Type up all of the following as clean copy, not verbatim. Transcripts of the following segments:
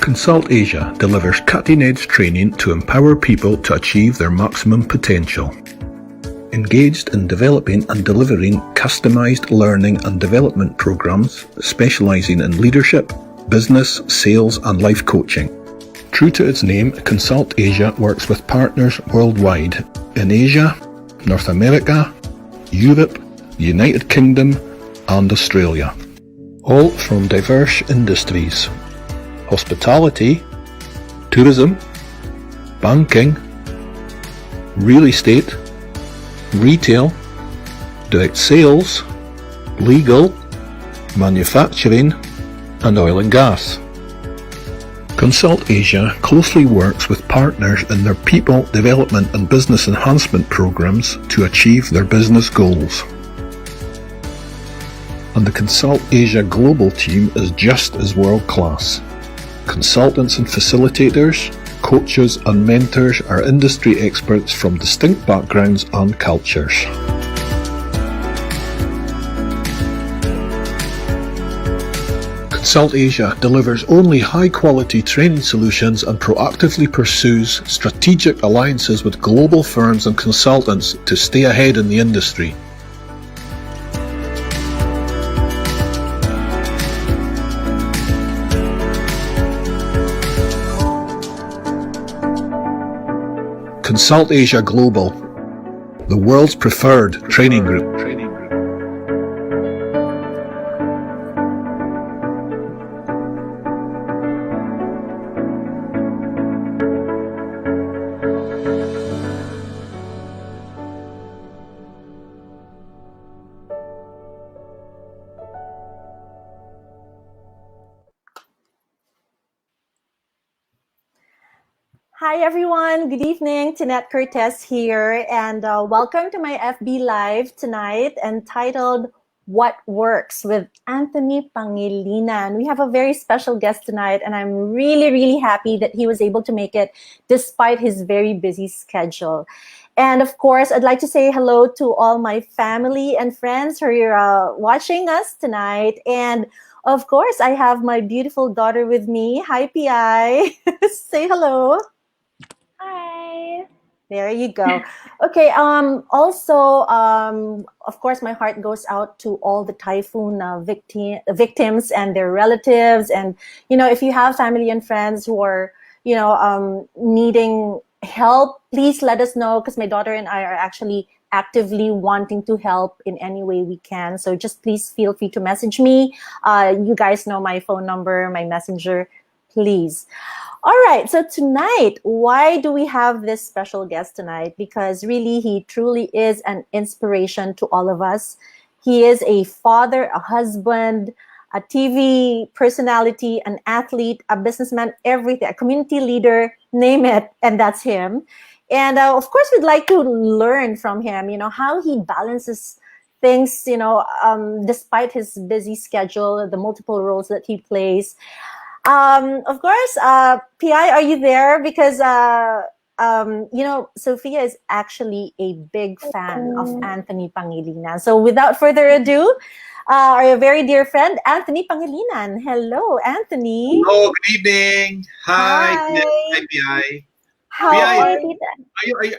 Consult Asia delivers cutting-edge training to empower people to achieve their maximum potential. Engaged in developing and delivering customized learning and development programs specializing in leadership, business, sales and life coaching. True to its name, Consult Asia works with partners worldwide in Asia, North America, Europe, the United Kingdom and Australia. All from diverse industries: hospitality, tourism, banking, real estate, retail, direct sales, legal, manufacturing, and oil and gas. Consult Asia closely works with partners in their people development and business enhancement programs to achieve their business goals. And the Consult Asia global team is just as world-class. Consultants and facilitators, coaches and mentors are industry experts from distinct backgrounds and cultures. Consult Asia delivers only high-quality training solutions and proactively pursues strategic alliances with global firms and consultants to stay ahead in the industry. Consult Asia Global, the world's preferred training group. Hi everyone, good evening. Tinette Cortez here, and welcome to my FB Live tonight entitled What Works with Anthony Pangilinan. We have a very special guest tonight, and I'm really happy that he was able to make it despite his very busy schedule. And of course, I'd like to say hello to all my family and friends who are watching us tonight. And of course, I have my beautiful daughter with me. Hi, Piai. Say hello. Hi. There you go. Okay. Also, of course, my heart goes out to all the typhoon victims and their relatives. And, if you have family and friends who are, needing help, please let us know, because my daughter and I are actually actively wanting to help in any way we can. So just please feel free to message me. You guys know my phone number, my messenger, please. All right, so tonight, why do we have this special guest tonight? Because really, he truly is an inspiration to all of us. He is a father, a husband, a TV personality, an athlete, a businessman, everything, a community leader, name it, and that's him. And of course, we'd like to learn from him, how he balances things, despite his busy schedule, the multiple roles that he plays. Of course, Piai, are you there? Because, Sophia is actually a big fan of Anthony Pangilinan. So without further ado, our very dear friend, Anthony Pangilinan. Hello, Anthony. Hello, good evening. Hi. Hi, Piai. How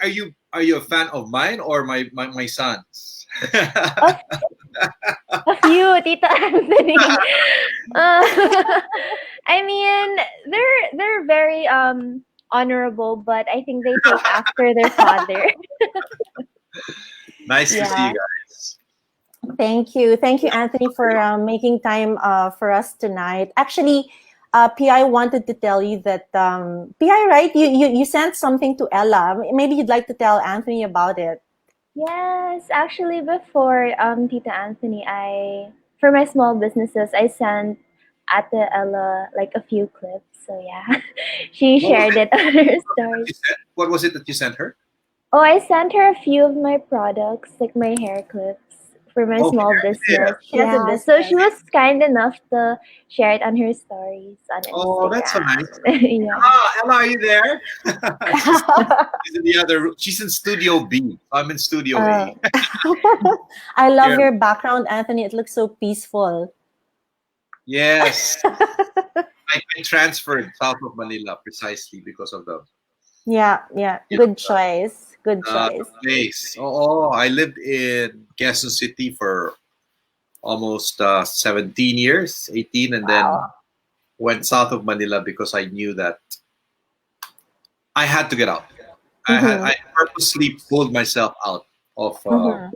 are you? Are you a fan of mine or my son's? Of you, Tita Anthony. I mean, they're very honorable, but I think they take after their father. Nice to see you guys. Thank you, Anthony, for making time for us tonight. Actually, Piai wanted to tell you that Piai, right? You sent something to Ella. Maybe you'd like to tell Anthony about it. Yes, actually, before Tita Anthony, for my small businesses, I sent Ate Ella like a few clips. So yeah, she shared it on her story. What was it that you sent her? Oh, I sent her a few of my products, like my hair clips for my small business. Yeah, so she was kind enough to share it on her stories on Instagram. Oh, that's so nice. Yeah. Ella, are you there? She's in the other room. She's in Studio B. I'm in Studio A. I love your background, Anthony. It looks so peaceful. Yes. I transferred south of Manila precisely because of Yeah, you good choice, good the choice. place. I lived in Quezon City for almost 17 years, 18, and then Wow. went south of Manila because I knew that I had to get out. Mm-hmm. I purposely pulled myself out of uh, Mm-hmm.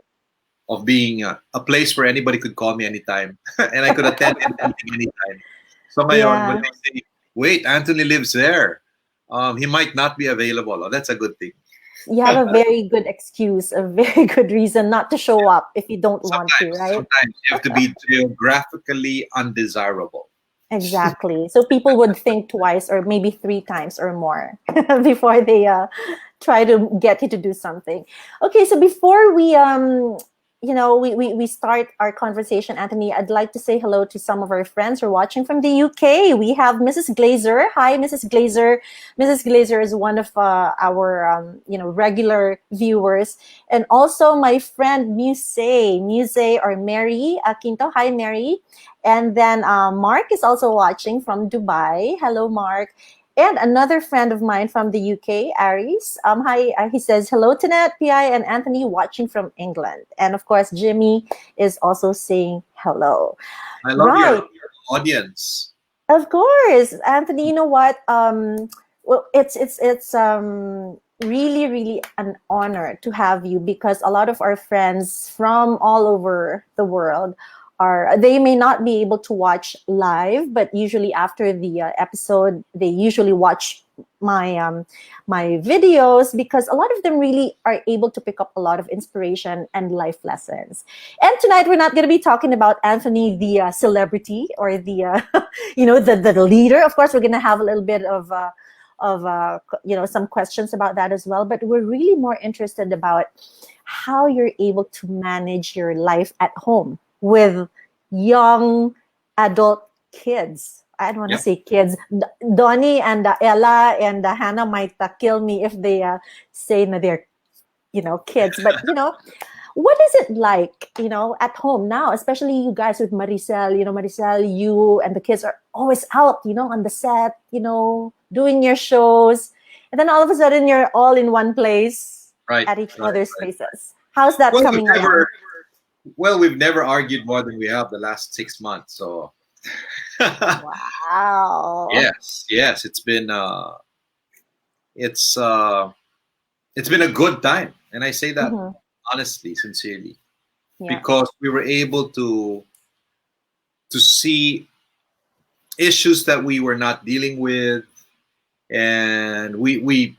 of being a place where anybody could call me anytime and I could attend any meeting anytime. So ngayon, when Yeah. they say, "Wait, Anthony lives there," he might not be available. Oh, that's a good thing. You have a very good excuse, a very good reason not to show up if you don't want to, right? Sometimes you have to be geographically undesirable. Exactly. So people would think twice or maybe three times or more before they try to get you to do something. Okay, so before we start our conversation, Anthony, I'd like to say hello to some of our friends who are watching from the UK. We have Mrs. Glazer. Hi, Mrs. Glazer. Mrs. Glazer is one of our regular viewers, and also my friend Muse or Mary Quinto. Hi, Mary. And then Mark is also watching from Dubai. Hello, Mark. And another friend of mine from the UK, Aries. Hi, he says, hello, Tinette, Piai, and Anthony watching from England. And of course, Jimmy is also saying hello. I love Right. your audience. Of course, Anthony. You know what? Well, it's really really an honor to have you because a lot of our friends from all over the world they may not be able to watch live, but usually after the episode, they usually watch my videos because a lot of them really are able to pick up a lot of inspiration and life lessons. And tonight we're not going to be talking about Anthony, the celebrity or the the leader. Of course, we're going to have a little bit of some questions about that as well. But we're really more interested about how you're able to manage your life at home with young adult kids. I don't want to Yep. say kids. Donnie and Ella and Hannah might kill me if they say that they're kids. But what is it like, at home now, especially you guys with Maricel, Maricel, you and the kids are always out, on the set, doing your shows. And then all of a sudden you're all in one place Right. at each right, other's right. faces. How's that Well, coming along? we've never argued more than we have the last 6 months. So Wow. yes, it's been a good time, and I say that Mhm. honestly, sincerely, Yeah. because we were able to see issues that we were not dealing with, and we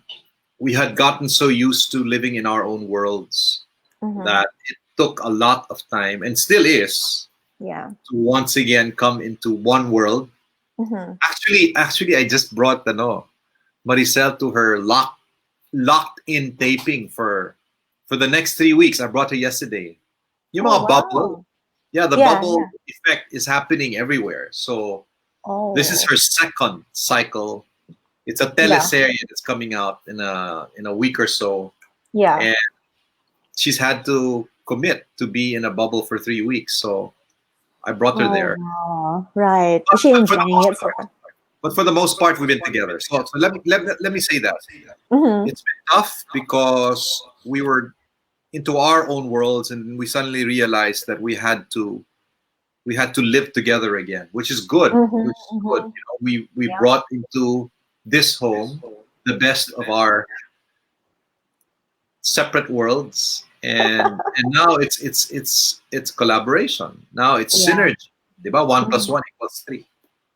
had gotten so used to living in our own worlds Mhm. that it took a lot of time, and still is, Yeah. to once again come into one world. Mhm. Actually, I just brought Maricel to her locked in taping for the next 3 weeks. I brought her yesterday. Yung Oh, mga bubble, wow. yeah, the Yeah, bubble yeah. effect is happening everywhere. So this is Oh. her second cycle. It's a Yeah. teleserie that's coming out in a week or so, Yeah. and she's had to commit to be in a bubble for 3 weeks. So I brought her Oh, there. wow. Right. But, Is she but for the enjoying most it so far? but for the most part, we've been together. So let me say that Mhm. it's been tough because we were into our own worlds, and we suddenly realized that we had to live together again, which is good. Mhm. Which is good. Mhm. We Yeah. brought into this home the best of our separate worlds, and now it's collaboration. Now it's Yeah. synergy. Diba? One plus Mhm. one equals three.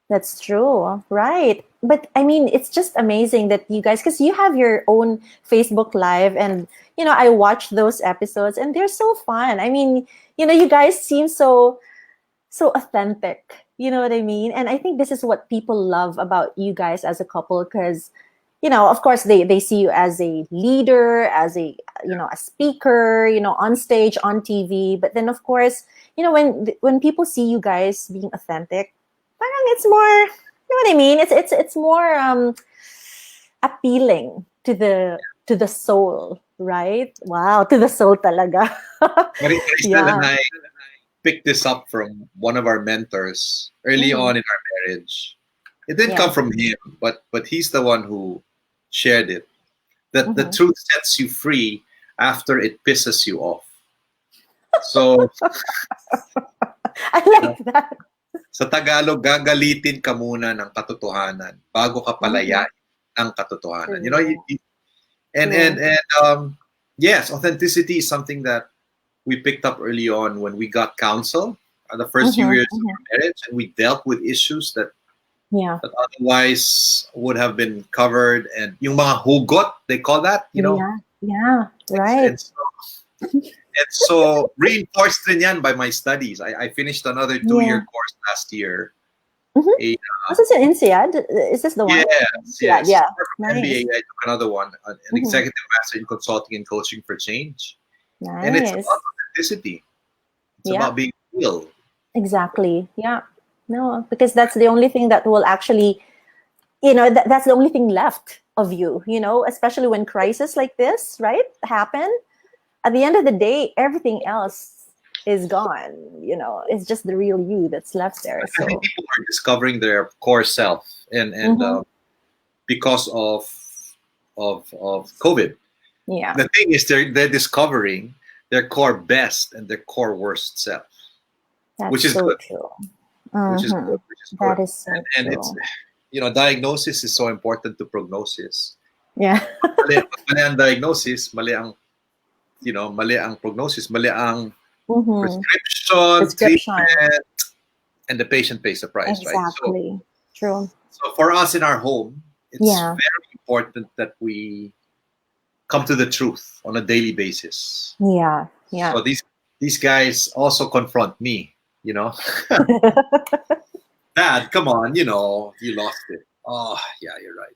That's true. Right. But I mean, it's just amazing that you guys, because you have your own Facebook Live, and, I watch those episodes and they're so fun. I mean, you guys seem so authentic. You know what I mean? And I think this is what people love about you guys as a couple because, of course they see you as a leader, as a speaker, on stage, on TV. But then of course, when people see you guys being authentic, parang it's more, you know what I mean? It's more appealing to the soul, right? Wow, to the soul talaga. Maricel and Yeah. I picked this up from one of our mentors early Mm. on in our marriage. It didn't Yeah. come from him, but he's the one who shared it. That the Mhm. truth sets you free after it pisses you off. So I like that. sa Tagalog, gagalitin ka muna ng katotohanan bago ka palayain ng katotohanan. You know, True. and yes, authenticity is something that we picked up early on when we got counsel the first few years of our marriage, and we dealt with issues that Yeah. otherwise would have been covered, and yung mga hugot, they call that, you know. Yeah. Right. And so reinforced rin yan by my studies. I finished another 2-year course last year. Mhm. A, Was this an INSEAD? Is this the one? yes. Yeah. From MBA, Nice. I took another one, an executive master in consulting and coaching for change. And it's Nice. about authenticity. It's Yeah. about being real. Exactly. Yeah. No, because that's the only thing that will actually, that's the only thing left of you, especially when crises like this, right, happen. At the end of the day, everything else is gone. It's just the real you that's left there. I So think people are discovering their core self, and because of COVID. yeah, The thing is, they're discovering their core best and their core worst self, that's which is so good. true. Which is Mhm. good. Which is That good. is so And true. it's, diagnosis is so important to prognosis. Yeah. Mali ang diagnosis, mali ang prognosis, mali ang prescription, treatment, and the patient pays the price, right? Exactly. True. So for us in our home, it's Yeah. very important that we come to the truth on a daily basis. Yeah. So these guys also confront me, Dad, come on, you lost it. Oh, yeah, you're right.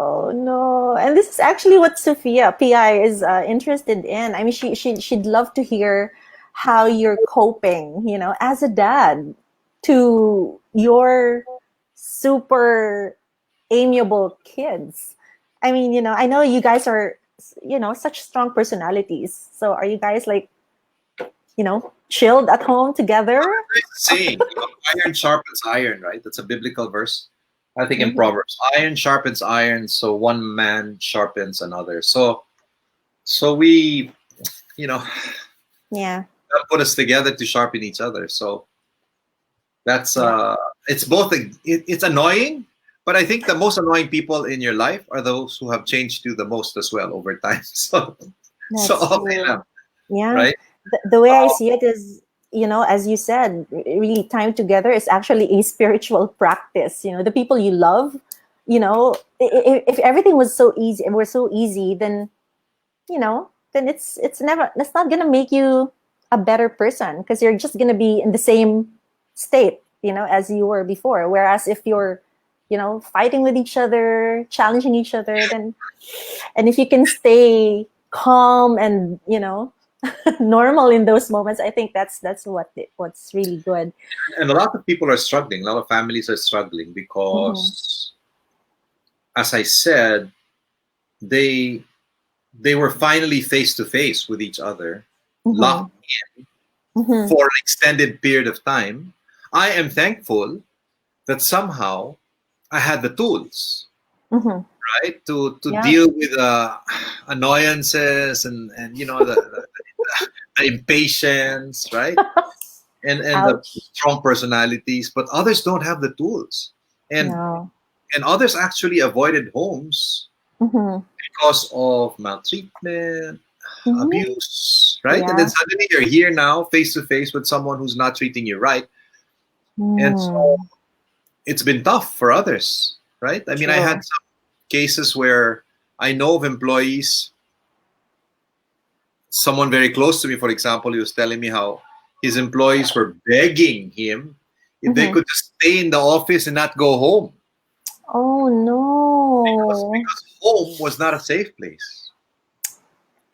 Oh no! And this is actually what Sophia Pi is interested in. I mean, she'd love to hear how you're coping, as a dad to your super amiable kids. I mean, I know you guys are, such strong personalities. So are you guys like, chilled at home together? It's the saying, iron sharpens iron, right? That's a biblical verse. I think in Proverbs, iron sharpens iron, so one man sharpens another. So we, Yeah. God put us together to sharpen each other. So that's it's both. It's annoying, but I think the most annoying people in your life are those who have changed you the most as well over time. So That's okay true. lang, Yeah. right? The way I see it is, as you said, really time together is actually a spiritual practice. The people you love, if everything was so easy and we're so easy, then, then it's not going to make you a better person because you're just going to be in the same state, as you were before. Whereas if you're, fighting with each other, challenging each other, then, and if you can stay calm and, normal in those moments, I think that's what's really good. And a lot of people are struggling. A lot of families are struggling because, as I said, they were finally face to face with each other, locked in for an extended period of time. I am thankful that somehow I had the tools, right, to deal with annoyances and the impatience, right, and the strong personalities. But others don't have the tools, and others actually avoided homes because of maltreatment, abuse, right? And then suddenly you're here now, face to face with someone who's not treating you right, and so it's been tough for others, right? I mean, I had some cases where I know of employees. Someone very close to me, for example, he was telling me how his employees were begging him if they could just stay in the office and not go home. Oh no! Because home was not a safe place.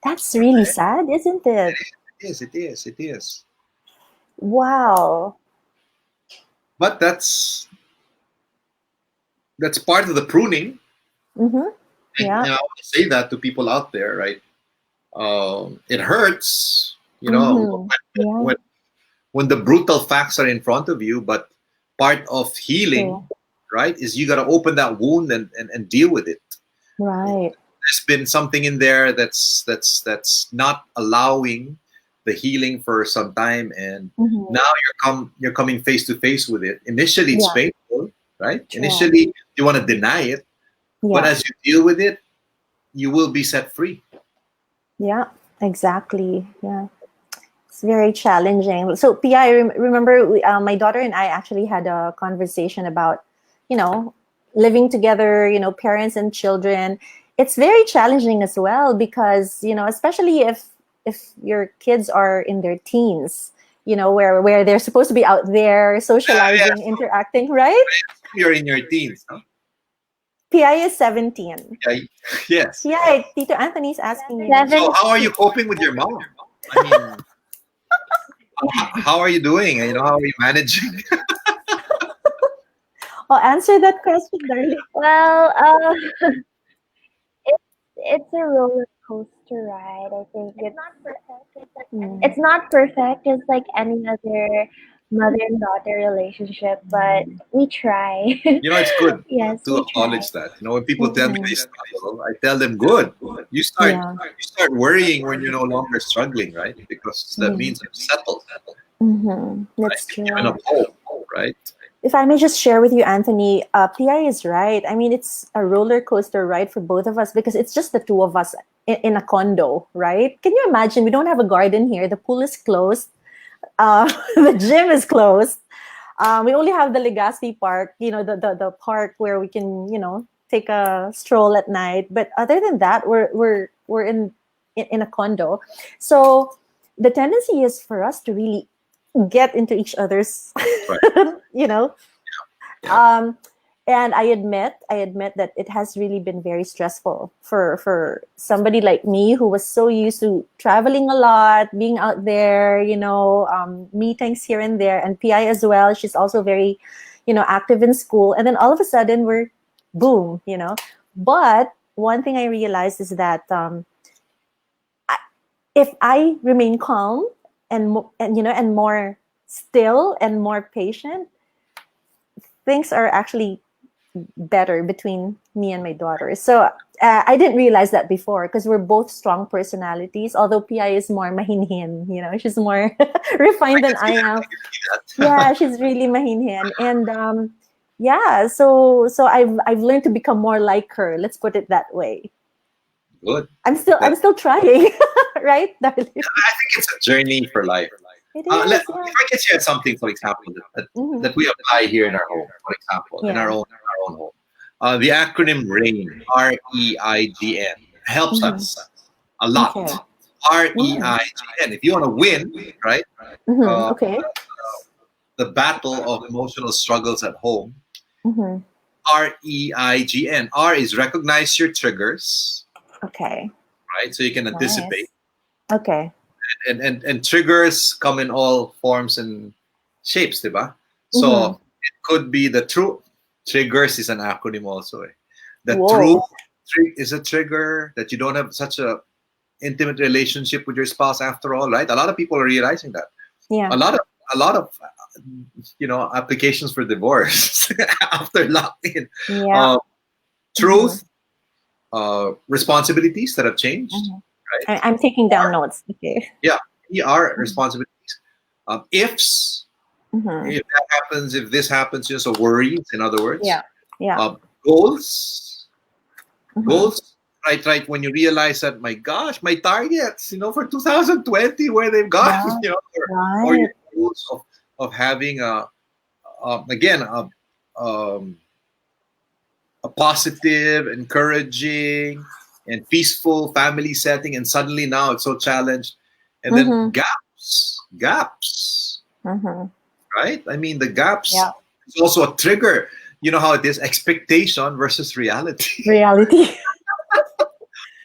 That's really sad, isn't it? It is. Wow. But that's part of the pruning. Yeah. And I want to say that to people out there, right? It hurts, when the brutal facts are in front of you. But part of healing right, is you got to open that wound and deal with it. Right. There's been something in there that's not allowing the healing for some time, and now you're coming face to face with it. Initially, it's painful, right? True. Initially, you want to deny it, but as you deal with it, you will be set free. Yeah, exactly. Yeah. It's very challenging. So, Pia, I remember my daughter and I actually had a conversation about, living together, parents and children. It's very challenging as well because, especially if your kids are in their teens, where they're supposed to be out there socializing, interacting, right? You're in your teens, huh? Pia is 17. Yes. Yeah, Tito Anthony's asking me. So how are you coping with your mom? I mean, how are you doing? How are you managing? I'll answer that question, darling. Well, it's a roller coaster ride. I think it's not perfect. It's not perfect. It's like any other mother and daughter relationship, but we try. It's good Yes, to we acknowledge try. that. When people tell me they struggle, I tell them, good. You start worrying when you're no longer struggling, right? Because that means you're settled. That's true. You're in a hope, right? If I may just share with you, Anthony, Pia is right. I mean, it's a roller coaster ride for both of us because it's just the two of us in a condo, right? Can you imagine? We don't have a garden here. The pool is closed. The gym is closed. We only have the Legazpi Park, the park where we can, take a stroll at night. But other than that, we're in a condo. So the tendency is for us to really get into each other's, and I admit that it has really been very stressful for somebody like me who was so used to traveling a lot, being out there, meetings here and there, and PI as well. She's also very, active in school. And then all of a sudden we're boom, But one thing I realized is that if I remain calm and more still and more patient, things are actually better between me and my daughter. So I didn't realize that before because we're both strong personalities. Although Pia is more mahinhin, she's more refined than I am. Yeah, she's really mahinhin, and so I've learned to become more like her. Let's put it that way. Good. I'm still trying, right, darling? I think it's a journey for life. It is, If I can share something, for example, that we apply here in our home, for example, in our own home. The acronym REIGN, REIGN, helps us a lot. Okay. REIGN. If you want to win, right? Okay. The battle of emotional struggles at home. REIGN. R is recognize your triggers. Okay. Right, so you can anticipate. Nice. Okay. And triggers come in all forms and shapes, diba? So it could be the true triggers is an acronym also. The true is a trigger that you don't have such a intimate relationship with your spouse after all, right? A lot of people are realizing that. Yeah. A lot of applications for divorce after lock-in. Yeah. Truth, responsibilities that have changed. Right? I'm taking down notes. Okay. Yeah, responsibilities. Ifs, if that happens, if this happens, so worries, in other words. Yeah. Goals. Goals, right. When you realize that, my gosh, my targets, for 2020, where they've gone, or your goals of having a positive, encouraging, and peaceful family setting, and suddenly now it's so challenged. And then gaps, right? I mean, the gaps is also a trigger. You know how it is, expectation versus reality. Reality.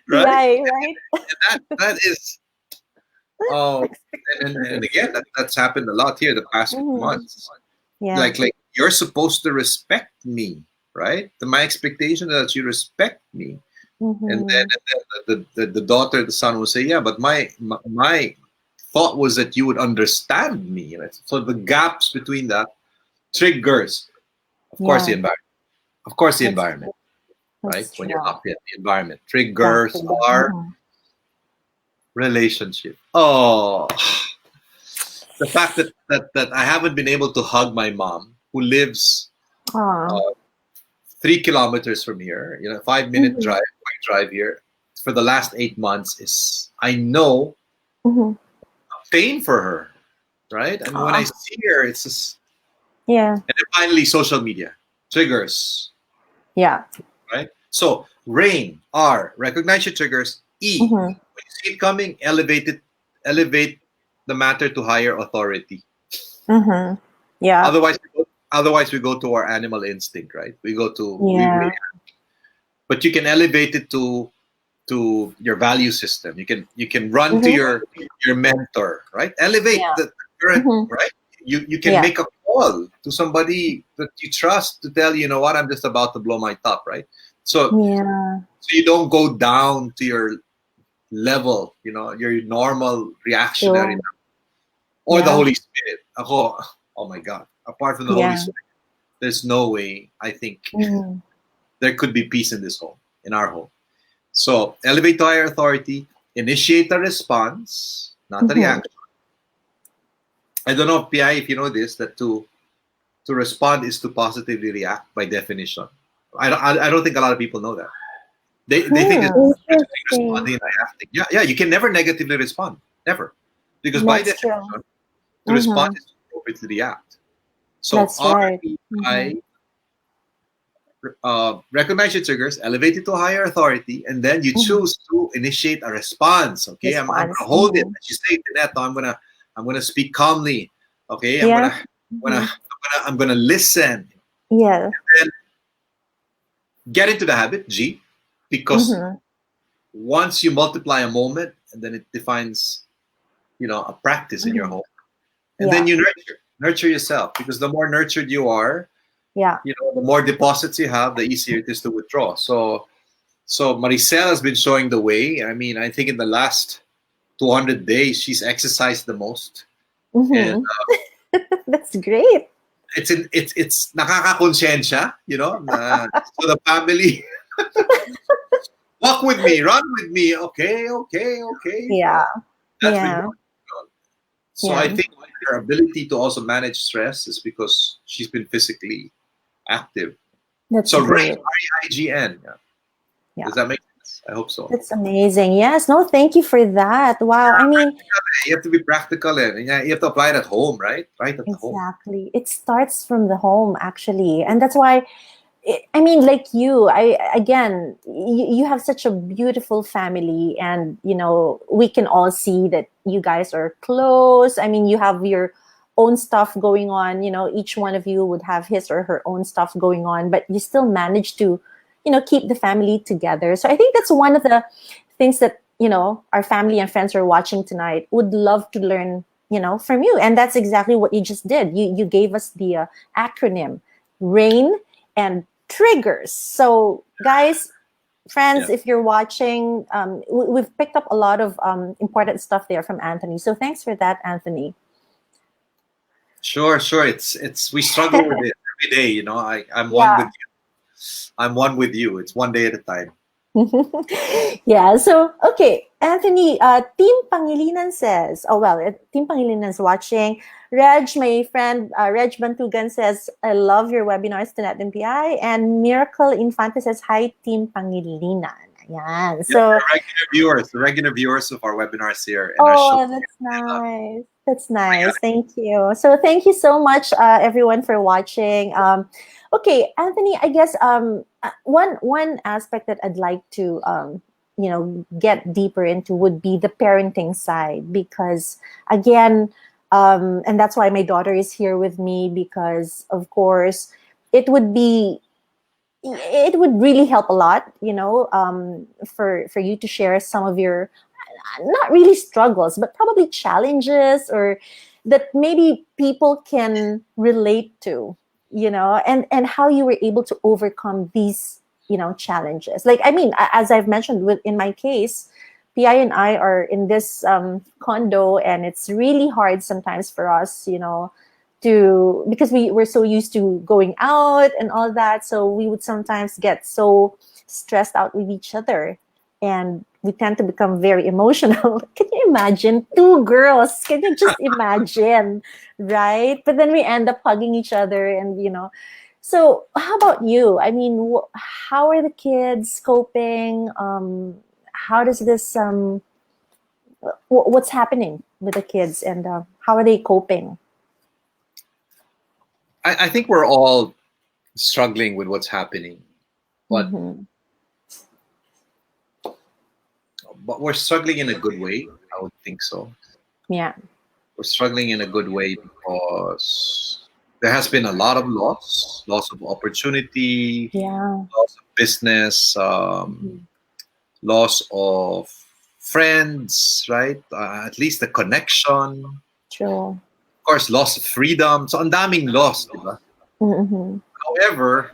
Right? Right. And that is, and again, that's happened a lot here the past few months. Yeah. Like you're supposed to respect me, right? My expectation is that you respect me. And then the daughter, the son will say, yeah, but my thought was that you would understand me. Right? So the gaps between that triggers, of course, the environment. Of course, the That's environment, That's right? When true. you're happy at the environment. Triggers Exactly. are Mhm. relationship. Oh, the fact that I haven't been able to hug my mom, who lives Aw. uh, 3 kilometers from here, 5 minute Mhm. drive here, for the last 8 months, is, I know, Mhm. pain for her, right? I mean, when I Aw. see her, it's just, Yeah. and then finally, social media triggers, Yeah. right? So, rain, R, recognize your triggers. E, Mhm. when you see it coming, elevate the matter to higher authority. Mhm. Yeah. Otherwise we go to our animal instinct, right? We Yeah. but you can elevate it to your value system. You can run to Mhm. your mentor, right? Elevate Yeah. the current, Mhm. right? You can Yeah. make a call to somebody that you trust to tell you, what, I'm just about to blow my top, right? So Yeah. you don't go down to your level, your normal reactionary, True. or the Yeah. Holy Spirit. Ako, oh my God! Apart from the Holy Yeah. Spirit, there's no way I think Mhm. there could be peace in this home, in our home. So elevate to higher authority, initiate a response, not a Mhm. reaction. I don't know, PI, if you know this, that to respond is to positively react by definition. I don't think a lot of people know that. They think it's Hmm. Interesting. responding and reacting. Yeah, you can never negatively respond, never, because by That's true. definition, to respond Mhm. is to appropriately react. So That's R right. E Mhm. I recognize your triggers, elevate it to higher authority, and then you Mhm. choose to initiate a response. Okay, I'm Response. gonna hold it. Mhm. As you say, Tinette, I'm gonna speak calmly. Okay, I'm Yeah. gonna I'm gonna Mhm. I'm gonna listen. Yeah. Then get into the habit, G, because Mhm. once you multiply a moment, and then it defines, a practice in your Mhm. home, and then Yeah. you nurture yourself, because the more nurtured you are, Yeah. the more deposits you have, the easier it is to withdraw. So Maricel has been showing the way. I mean, I think in the last 200 days, she's exercised the most, and Mhm. That's great. it's nakakakonsensya, so the family, walk with me, run with me. Okay, okay, okay. Yeah. That's been Yeah. going on. So I Yeah. think her ability to also manage stress is because she's been physically active. That's So RAIGN, great. REIGN. Yeah. Yeah. Does that make sense? I hope so. That's amazing. Yes. No, thank you for that. Wow. I mean, You have to be practical, and you have to apply it at home, right? Right at the home. exactly. It starts from the home, actually. And that's why, I mean, like you, again, you have such a beautiful family, and, we can all see that you guys are close. I mean, you have your own stuff going on, each one of you would have his or her own stuff going on, but you still manage to, keep the family together. So I think that's one of the things that, our family and friends are watching tonight would love to learn, from you. And that's exactly what you just did. You gave us the acronym RAIN and triggers. So, guys, friends, Yeah. if you're watching, we've picked up a lot of important stuff there from Anthony. So, thanks for that, Anthony. Sure. It's we struggle with it every day. I'm one Yeah. with you. I'm one with you. It's one day at a time. Yeah. So, okay, Anthony, Team Pangilinan says, oh, well, Team Pangilinan is watching. Reg, my friend, Reg Bantugan says, I love your webinars, Tinette and Piai. And Miracle Infante says, hi, Team Pangilinan. Yan. Yeah, So, the regular viewers of our webinars here and our show. oh, that's nice. That's nice. Thank you. So thank you so much, everyone, for watching. Okay, Anthony. I guess one aspect that I'd like to get deeper into would be the parenting side, because again, and that's why my daughter is here with me, because of course it would be it would really help a lot, for you to share some of your not really struggles, but probably challenges, or that maybe people can relate to, and how you were able to overcome these, challenges. Like, I mean, as I've mentioned in my case, PI and I are in this condo, and it's really hard sometimes for us, to, because we were so used to going out and all that, so we would sometimes get so stressed out with each other, and we tend to become very emotional. Can you imagine two girls? Can you just imagine, right? But then we end up hugging each other, and so how about you? I mean, how are the kids coping? How does this what's happening with the kids, and how are they coping? I think we're all struggling with what's happening, but Mhm. we're struggling in a good way. I would think so. Yeah. We're struggling in a good way because there has been a lot of loss of opportunity, Yeah. loss of business, Mhm. loss of friends, right? At least the connection. True. Of course, loss of freedom. So, ang daming loss, di ba? Mm-hmm. However,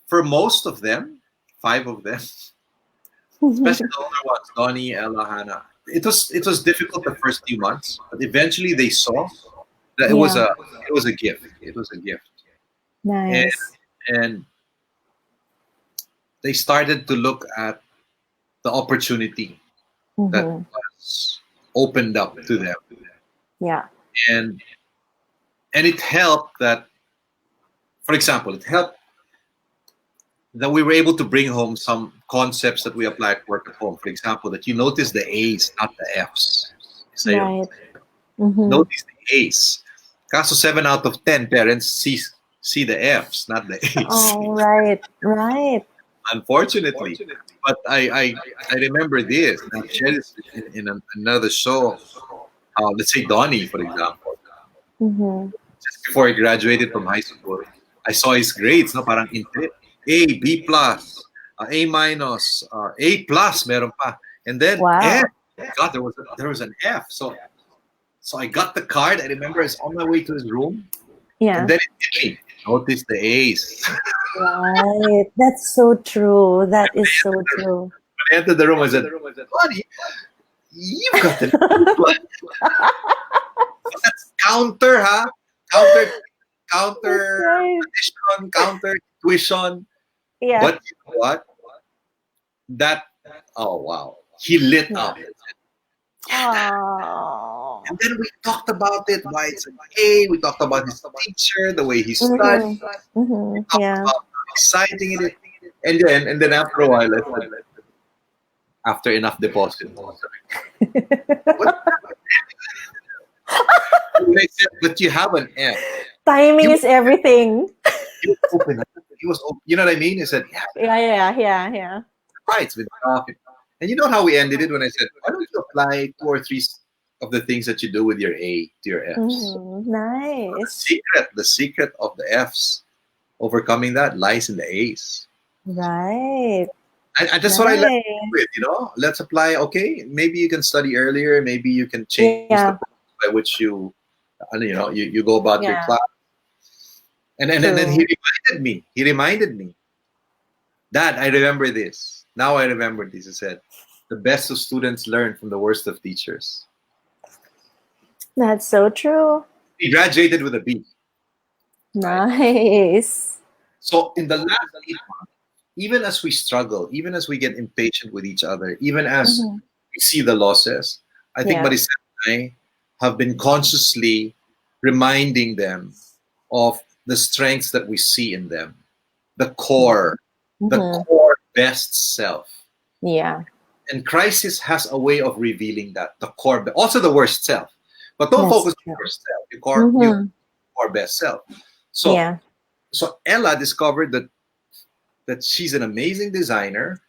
for most of them, 5 of them, especially the older ones, Donnie, Ella, Hannah, it was difficult the first few months, but eventually they saw that Yeah. it was a gift. It was a gift, and Nice. and they started to look at the opportunity that Mm-hmm. was opened up to them, Yeah. and it helped that, for example, it helped that we were able to bring home some concepts that we apply at work at home. For example, that you notice the A's, not the F's. Isa yun. Right. Mm-hmm. Notice the A's. Kaso 7 out of 10 parents see the F's, not the A's. Oh, right. Right. Unfortunately. But I remember this. And I shared this in another show. Let's say Donnie, for example. Mm-hmm. Just before he graduated from high school, I saw his grades, no, parang inte. A, B plus, A minus, A plus, meron pa. And then Wow. F. God, there was an F. So I got the card. I remember I was on my way to his room, and Yeah. then it hit me. Notice the A's. Right. That's so true. That is so true. When I entered the room, I said, "Buddy, you've got the A plus. That's counter, huh? Counter, counter Right. addition, counter tuition." Yeah. But you know what? Oh wow, he lit up. Oh. And then we talked about it, why it's an A. We talked about his teacher, the way he studied, Mm-hmm. Mm-hmm. Yeah. about how exciting it is. And then after a while, I said, after enough deposit, what? And I said, but you have an F. Timing is everything. He was open. He was open. You know what I mean? He said, yeah, Yeah. right, it's been tough. And you know how we ended it when I said, why don't you apply 2 or 3 of the things that you do with your A to your F's? Mm-hmm. Nice. The secret of the F's, overcoming that, lies in the A's. Right. And that's what I left with, Let's apply, okay, maybe you can study earlier, maybe you can change Yeah. the process by which you go about your Yeah. class. And then he reminded me, Dad, I remember this. Now I remember this. He said, the best of students learn from the worst of teachers. That's so true. He graduated with a B. Nice. So in the last 8 months, even as we struggle, even as we get impatient with each other, even as Mhm. we see the losses, I think Yeah. Maricel and I have been consciously reminding them of the strengths that we see in them, the core best self. Yeah. And crisis has a way of revealing that, the core, also the worst self. But don't That's focus on true. the worst self, your Mhm. core best self. So, Yeah. so Ella discovered that she's an amazing designer,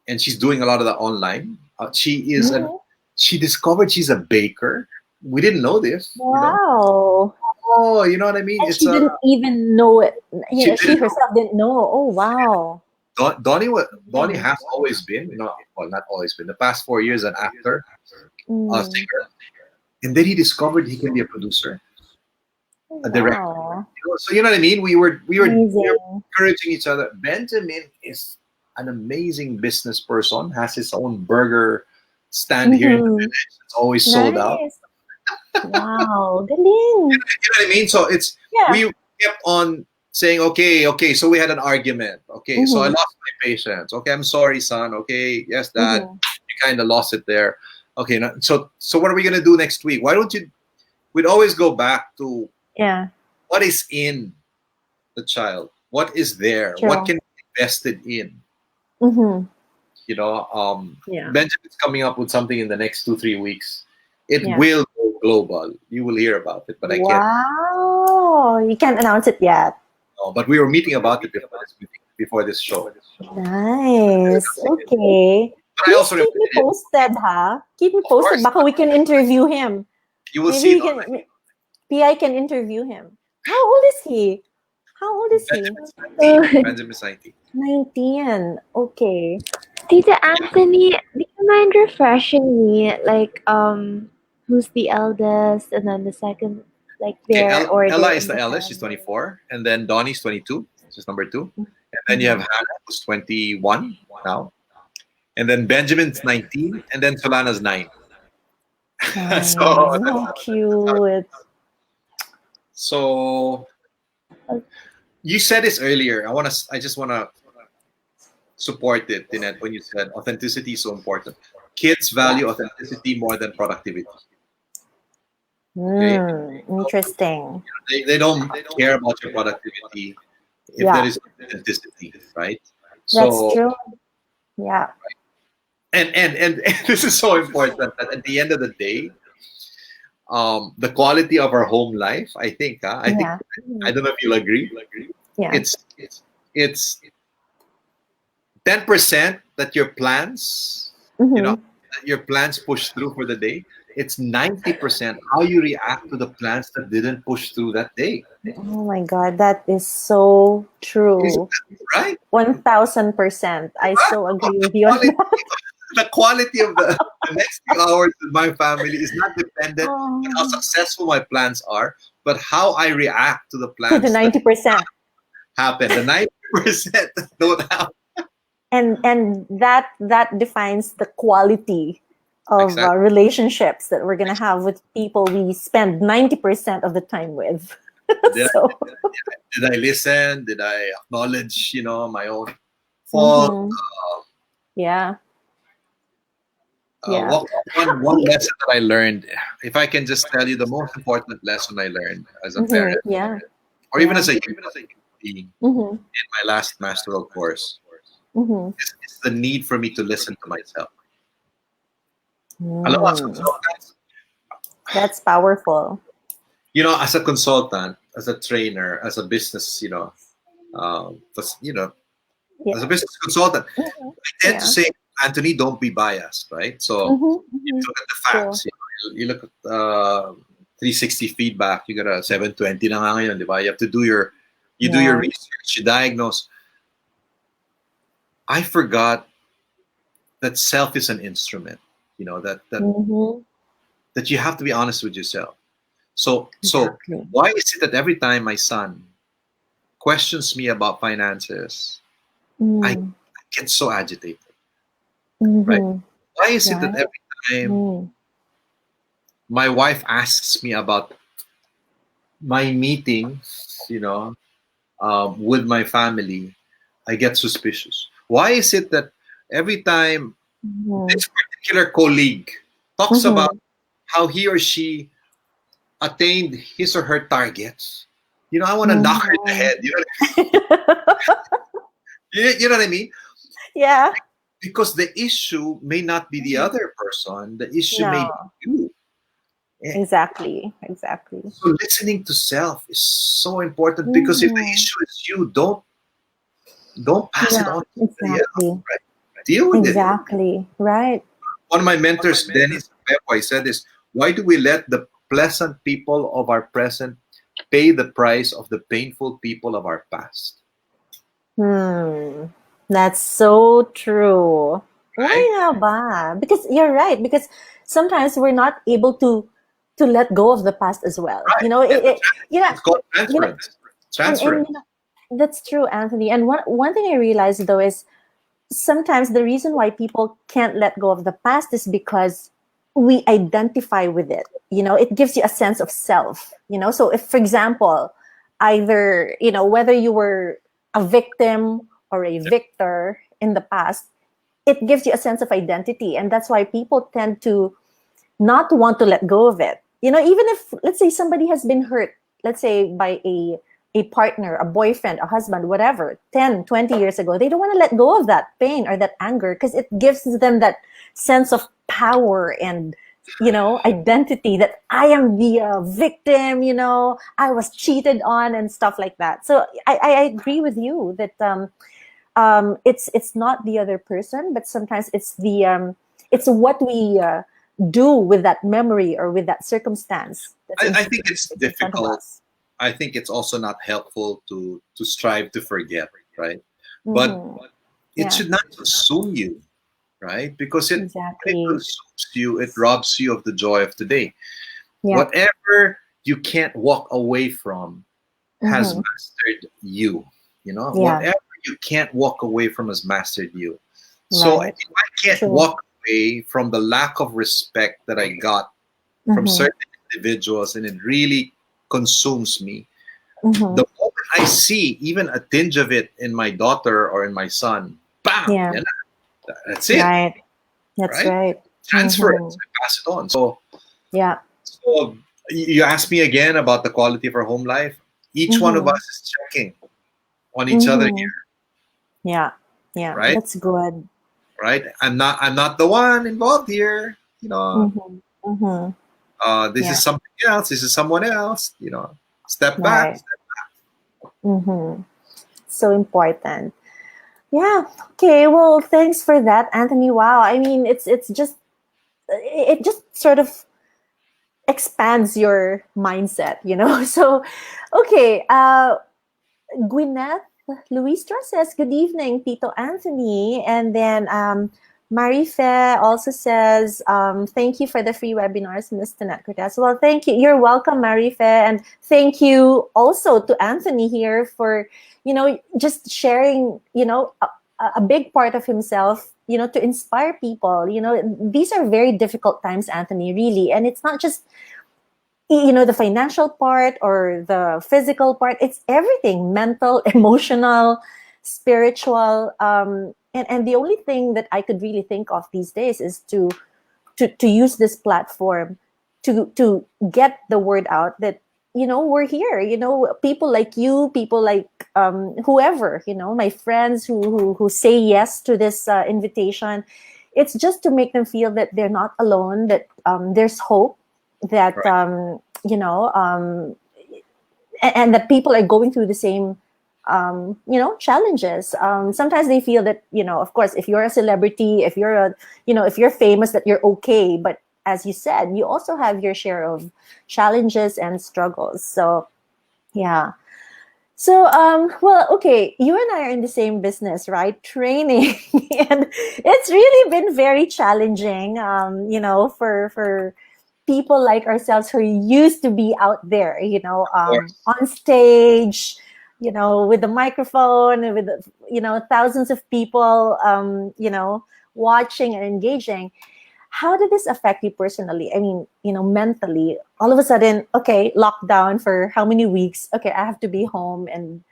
and she's doing a lot of that online. She discovered she's a baker. We didn't know this. Wow. Oh, you know what I mean? And she didn't even know it. She She didn't herself didn't know. Oh, wow. Donnie has always been, not always been, the past 4 years an actor, a Mm. singer, and then he discovered he can be a producer, a director. Wow. So you know what I mean? We were Amazing. encouraging each other. Benjamin is an amazing business person, has his own burger stand here in the village. It's always sold out. Nice. Wow, galing. You know what I mean? So it's Yeah. we kept on saying, okay. So we had an argument. Okay, so I Mhm. lost my patience. Okay, I'm sorry, son. Okay, yes, dad. Mhm. You kind of lost it there. Okay, so what are we gonna do next week? Why don't you? We'd always go back to Yeah. what is in the child, what is there, what True. can be invested in. Mhm. You know, Yeah. Benjamin's coming up with something in the next 2-3 weeks. It Yeah. will go global. You will hear about it, but I can't. Wow. You can't announce it yet. No, but we were meeting about it before this meeting, before this show. Nice. Okay. But I Please also keep me reminded him, posted, huh? Keep me of posted. course, Baka we can interview him. you will Maybe see we it can. already. PI can interview him. How old is he? How old is he? Benjamin's 19. Benjamin's 19. 19. Okay. Tita Anthony, do you mind refreshing me, like, who's the eldest and then the second, like, Okay, their order Ella is in the the eldest. She's family? 24. And then Donnie's 22. She's number 2. And then you have Mhm. Hannah, who's 21 now. And then Benjamin's 19. And then Solana's 9. So How cute. so you said this earlier. I just wanna support it, Tinette, when you said authenticity is so important. Kids Yeah. value authenticity more than productivity. Okay, Interesting. they don't care about your productivity if there Yeah, is authenticity, right? that's So true. Yeah. and this is so important that at the end of the day, the quality of our home life, I think, Yeah. I don't know if you'll agree. Yeah. It's 10% that your plans, you know, Mm-hmm. that your plans push through for the day. It's 90% how you react to the plans that didn't push through that day. Oh my God, that is so Is true. right? 1000%. I so agree The with you on quality, that. the quality of the next few hours with my family is not dependent on how Oh, successful my plans are, but how I react to the to the plans that 90%. happen. The 90% that don't happen. And that defines the quality of Exactly. relationships that we're gonna have with people we spend 90% of the time with. Did So, did I listen? Did I acknowledge, my own fault? mhm. Yeah, yeah. What one lesson that I learned, if I can just tell you the most important lesson I learned as a parent, Yeah, or even yeah. as a human being Mm-hmm. in my last masteral course, Mm-hmm. is the need for me to listen to myself. Alam mo, as a Mm. consultant, That's powerful. as a consultant, as a trainer, as a business, um, as, you know, as a Yeah. business consultant, Mhm. I tend to Yeah. say, Anthony, don't be biased, right? So Mm-hmm. you Mm-hmm. look at the True. facts. You look at 360 feedback. You got a 720 na nga ngayon, di ba? You do your Yeah. research, you diagnose. I forgot that self is an instrument. Mm-hmm. That you have to be honest with yourself. So Exactly. why is it that every time my son questions me about finances, I Mm. get so agitated, right? Mm-hmm. Why is it that Right. every time Mm. my wife asks me about my meetings, with my family, I get suspicious. Why is it that every time Mm-hmm. this particular colleague talks about Mm-hmm. how he or she attained his or her targets, I want to knock her in the Mm-hmm. head. You know what I mean? Yeah. Because the issue may not be the Mhm. other person, the issue may be No. you. Eh, Exactly. Exactly. So listening to self is so important because if the Mm-hmm. issue is you, don't pass it Yeah. on to somebody else, Exactly. right? Deal with it. Exactly. Right. One of my mentors, Dennis Pepoy, said this: why do we let the pleasant people of our present pay the price of the painful people of our past? Hmm. That's so true. Why Right? nga ba? Because you're right. Because sometimes we're not able to let go of the past as well. Right. Yeah. It's called You know, transference. and Transference. that's true, Anthony. And one thing I realized though is sometimes the reason why people can't let go of the past is because we identify with it. It gives you a sense of self. So if, for example, either, whether you were a victim or a victor in the past, it gives you a sense of identity. And that's why people tend to not want to let go of it. Even if, let's say, somebody has been hurt, let's say by a partner, a boyfriend, a husband, whatever, 10, 20 years ago, they don't want to let go of that pain or that anger because it gives them that sense of power and, identity that I am the victim, I was cheated on and stuff like that. So I agree with you that it's not the other person, but sometimes it's what we do with that memory or with that circumstance. I think it's in front of difficult. us. I think it's also not helpful to strive to forget, right? But Mhm. it Yeah. should not consume you, right? Because when it Exactly. consumes you, it robs you of the joy of today. Yeah. Whatever you can't walk away from has Mhm. mastered you. Yeah. Whatever you can't walk away from has mastered you. So Right. if I can't True. walk away from the lack of respect that I got from Mhm. certain individuals, and it really consumes me. Mhm. The moment I see even a tinge of it in my daughter or in my son, bam, Yeah. yan na. That's it, Right. That's right? right. Transfer it, Mhm. pass it on. So, Yeah. you asked me again about the quality of our home life. Each one of us Mhm. is checking on each other Mhm. here, Yeah. Yeah. right? That's good. Right? I'm not the one involved here. Mhm. Mhm. This Yeah. is something else. This is someone else. Step back. Right. Mhm. So important. Yeah. Okay. Well, thanks for that, Anthony. Wow. I mean, it's just it just sort of expands your mindset. So, okay. Gwyneth Luistra says, "Good evening, Tito Anthony." And then Marife also says, "Thank you for the free webinars, Ms. Tinette Cortez." Well, thank you. You're welcome, Marife. And thank you also to Anthony here for, just sharing, a big part of himself, to inspire people. These are very difficult times, Anthony, really. And it's not just the financial part or the physical part. It's everything: mental, emotional, spiritual. And the only thing that I could really think of these days is to use this platform to get the word out that we're here. People like you, people like whoever, my friends who say yes to this invitation. It's just to make them feel that they're not alone, that there's hope, that Right. And that people are going through the same challenges. Sometimes they feel that, of course, if you're a celebrity, if you're famous, that you're okay. But as you said, you also have your share of challenges and struggles. So yeah. So well, okay, you and I are in the same business, right? Training. And it's really been very challenging, for people like ourselves who used to be out there, Of course. on stage, with the microphone, and with thousands of people, watching and engaging. How did this affect you personally? I mean, mentally, all of a sudden, okay, lockdown for how many weeks? Okay, I have to be home. And,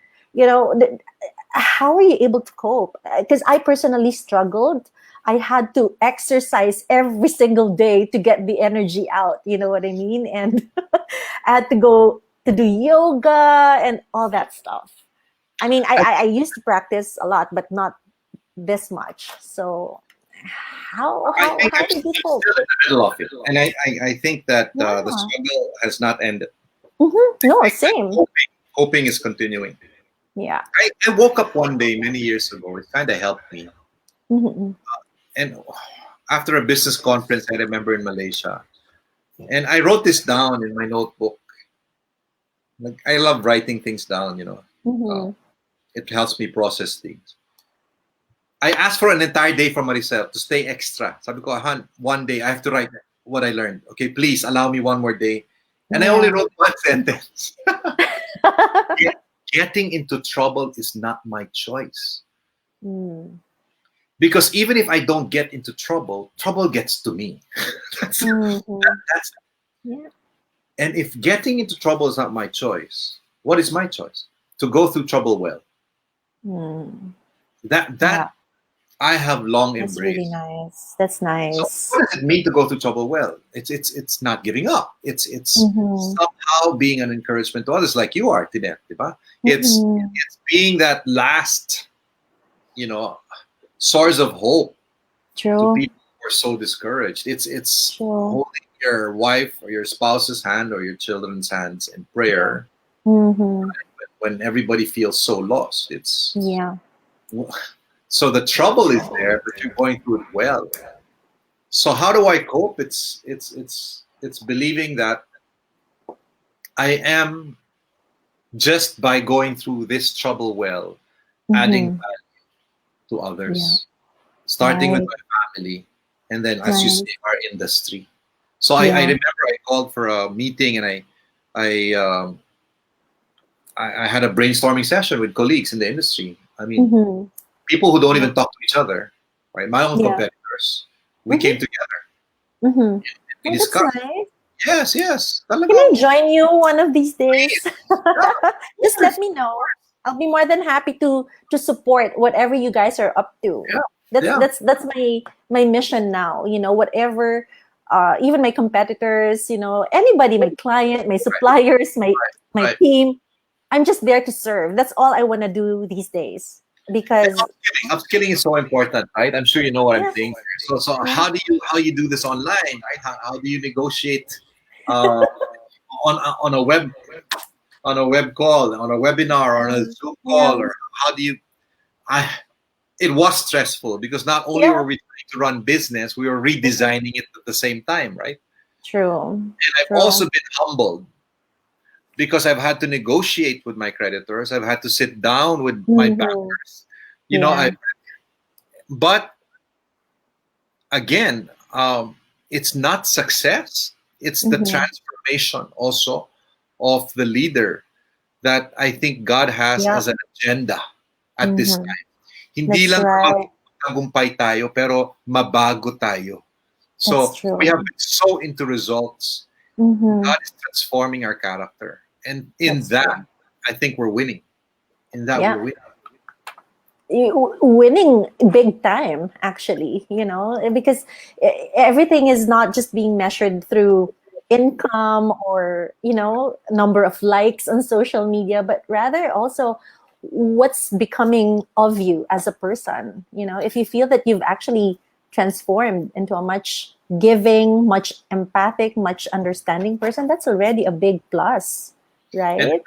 how are you able to cope? Because I personally struggled. I had to exercise every single day to get the energy out. You know what I mean? And I had to go to do yoga and all that stuff. I mean, I used to practice a lot, but not this much. So how I how think how did you I'm cope? still in the middle of it, and I think that the Yeah. struggle has not ended. No, I think that same. hoping is continuing. Yeah. I woke up one day many years ago. It kind of helped me, Mm-hmm. and after a business conference I remember in Malaysia, and I wrote this down in my notebook. Like, I love writing things down. Uh, Mm-hmm. it helps me process things. I asked for an entire day from Maricel to stay extra. Sabi ko, Han, one day I have to write what I learned. Okay, please allow me one more day. And I only Yeah. wrote one sentence. Getting into trouble is not my choice. Mm. Because even if I don't get into trouble, trouble gets to me. that's, Mhm. that's Yeah. And if getting into trouble is not my choice, what is my choice? To go through trouble well. Mm. That Yeah. I have long That's really embraced. nice. That's So nice. what does it mean to go through trouble well? It's not giving up. It's Mm-hmm. somehow being an encouragement to others, like you are, Tinette, diba? Mm-hmm. It's being that last, source of hope to True. people who are so discouraged. It's True. holding your wife or your spouse's hand or your children's hands in Yeah. prayer Mm-hmm. when everybody feels so lost. It's Yeah. so the trouble is there, but you're going through it well. So how do I cope? It's believing that I am, just by going through this trouble well, adding Mm-hmm. to Yeah. others, starting with Right. my family, and then, as you Right. say, our industry. So I Yeah. remember I called for a meeting, and I, um, I had a brainstorming session with colleagues in the industry. I mean, Mm-hmm. people who don't Yeah. even talk to each other, right? My own Yeah. competitors. We came Mm-hmm. together. Mm-hmm. We Oh, that's discussed. nice. Yes, yes. Can I Talagang, join you one of these days? please. Yeah, Just yes, let me know. I'll be more than happy to support whatever you guys are up to. yeah, That's yeah. that's that's my mission now. Whatever, even my competitors, anybody, my client, my suppliers, my Right. team. I'm just there to serve. That's all I want to do these days. And Because upskilling is so important, right? I'm sure you know what I'm yeah, saying. So yeah, how you do this online, right? How do you negotiate uh, on a web call, on a webinar, on a Zoom yeah, call, or how do you? I It was stressful because not only yeah. were we trying to run business, we were redesigning it at the same time, right? True, And I've also true. been humbled because I've had to negotiate with my creditors. I've had to sit down with my Mm-hmm. bankers. You know, Yeah. I but again, it's not success. It's the Mm-hmm. transformation also of the leader that I think God has Yeah. as an agenda at this Mm-hmm. time. Hindi That's lang na right. magtagumpay tayo, pero mabago tayo. That's So we have true. been so into results. Mm-hmm. God is transforming our character. And in That's that, true. I think we're winning. In that, we're Yeah. winning. Winning big time, actually, because everything is not just being measured through income or, number of likes on social media, but rather also what's becoming of you as a person. If you feel that you've actually transformed into a much giving, much empathic, much understanding person, that's already a big plus, And right?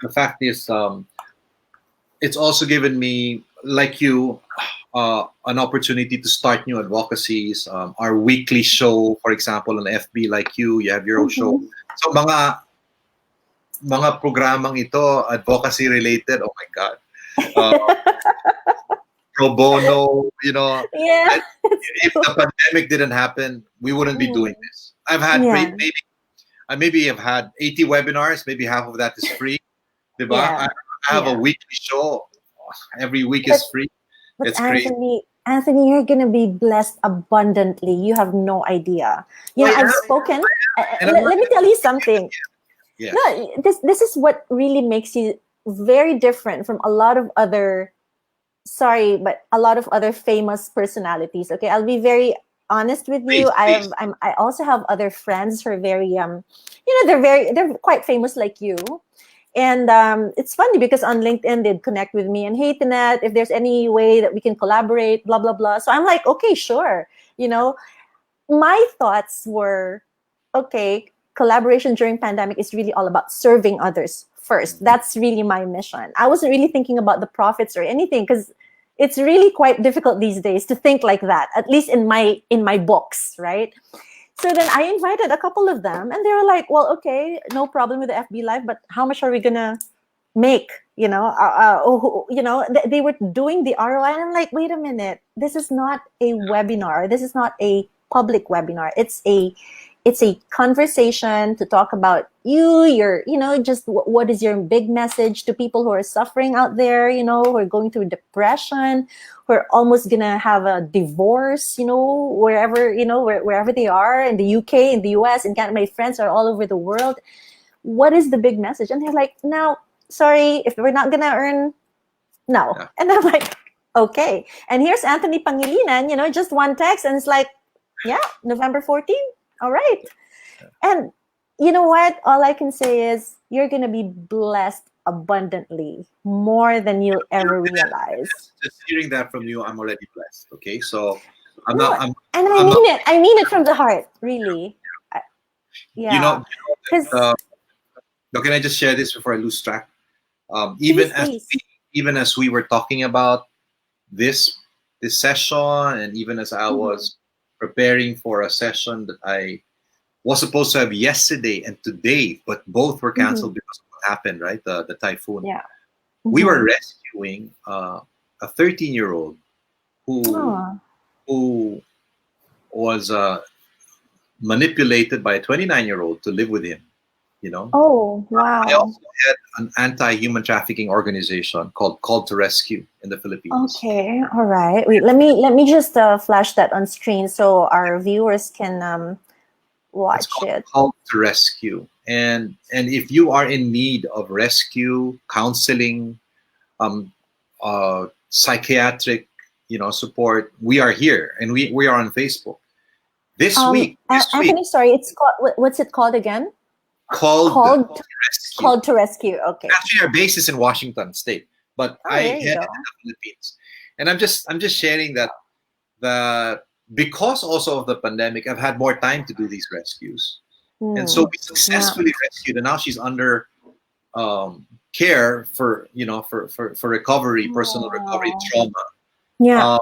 the fact is, it's also given me, like you, an opportunity to start new advocacies. Our weekly show, for example, on FB, like you have your own show. Mm-hmm. So mga programang ito, advocacy related. Oh my God, uh, pro bono. Yeah, it's If true. the pandemic didn't happen, we wouldn't be doing Mm. this. I've had Yeah. maybe I maybe have had 80 webinars. Maybe half of that is free. Diba? I Yeah, I have a yeah. weekly show. Every week But is free. but It's crazy. Anthony, you're gonna be blessed abundantly. You have no idea. I I've am, spoken. and I'm Let not me tell you something. Yes. No, this is what really makes you very different from a lot of other. Sorry, but a lot of other famous personalities. Okay, I'll be very honest with you. Please, please. I also have other friends who are very they're quite famous like you. And it's funny because on LinkedIn they'd connect with me and, hey Tinette, if there's any way that we can collaborate, blah blah blah. So I'm like, okay, sure. You know, my thoughts were, okay, collaboration during pandemic is really all about serving others first. That's really my mission. I wasn't really thinking about the profits or anything because it's really quite difficult these days to think like that, at least in my books, right? So then I invited a couple of them and they were like, well, okay, no problem with the FB Live, but how much are we going to make? They were doing the ROI. And I'm like, wait a minute, this is not a webinar. This is not a public webinar. it's a conversation to talk about your, just what is your big message to people who are suffering out there, who are going through depression, who are almost gonna have a divorce, wherever, wherever they are, in the UK, in the US, in Canada. My friends are all over the world. What is the big message? And they're like, no, sorry, if we're not gonna earn, no. Yeah. And I'm like, okay. And here's Anthony Pangilinan, just one text, and it's like, yeah, November 14th. All right. And you know what? All I can say is you're going to be blessed abundantly, more than you'll ever realize. Just hearing that from you, I'm already blessed. Okay, so I'm No, not. and I mean it. I mean it from the heart, really. Yeah. Because Can I just share this before I lose track? please. Even as we were talking about this session, and even as I was preparing for a session that I was supposed to have yesterday and today, but both were canceled because of what happened, right? The typhoon. Yeah. We were rescuing a 13-year-old who was manipulated by a 29-year-old to live with him. Oh, wow. I also had an anti-human trafficking organization called Call to Rescue in the Philippines. Okay. All right. Wait, let me just flash that on screen so our viewers can watch it. Call to Rescue. And if you are in need of rescue, counseling, psychiatric, support, we are here, and we are on Facebook. This week, Anthony, sorry, it's called, what's it called again? Called to Rescue. Called to Rescue. Okay. Actually, our base is in Washington State, but I there you head go. in the Philippines, and I'm just sharing that because also of the pandemic, I've had more time to do these rescues, and so we successfully rescued, and now she's under care for recovery, personal recovery, trauma. Yeah.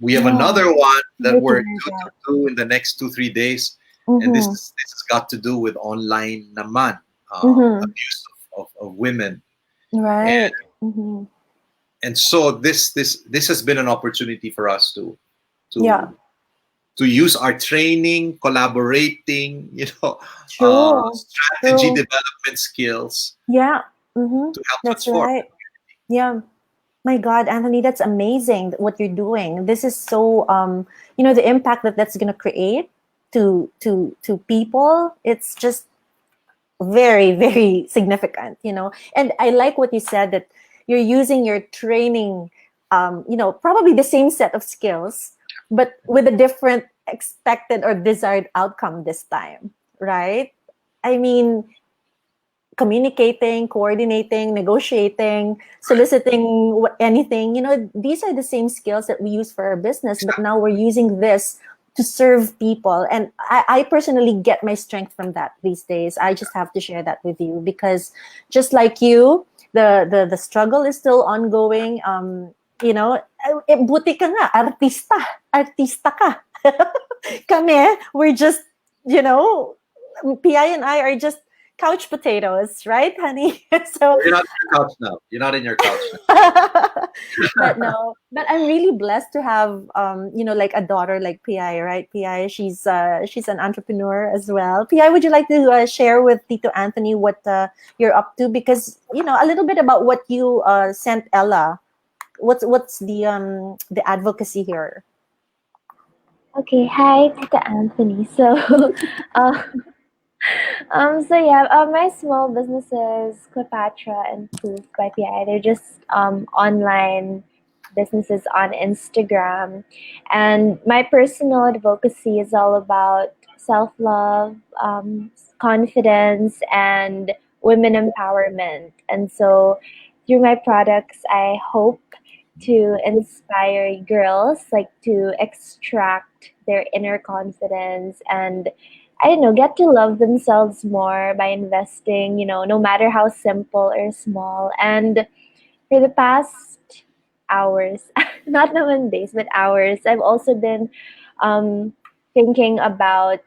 We have another one that we're due to do in the next 2-3 days. And this has got to do with online naman, abuse of women. Right. And so this has been an opportunity for us to use our training, collaborating, strategy development skills. Yeah. To help That's transform. right. Yeah. My God, Anthony, that's amazing what you're doing. This is so the impact that's going to create to people, it's just very, very significant, And I like what you said, that you're using your training, probably the same set of skills, but with a different expected or desired outcome this time, right? I mean, communicating, coordinating, negotiating, soliciting, anything, these are the same skills that we use for our business, but now we're using this to serve people. And I personally get my strength from that these days. I just have to share that with you, because just like you, the struggle is still ongoing. Buti ka nga, artista ka. Kami, we're just, Piai and I are just couch potatoes, right, honey? So you're not in your couch now. You're not in your couch now. but I'm really blessed to have like a daughter like Piai, right? Piai, she's an entrepreneur as well. Piai, would you like to share with Tito Anthony what you're up to? Because a little bit about what you sent Ella. What's the advocacy here? Okay, hi, Tita Anthony. So, my small businesses, Cleopatra and Poof by PI, they're just online businesses on Instagram. And my personal advocacy is all about self-love, confidence, and women empowerment. And so through my products, I hope to inspire girls, like to extract their inner confidence and I don't know, get to love themselves more by investing, no matter how simple or small. And for the past hours, not naman days, but hours, I've also been thinking about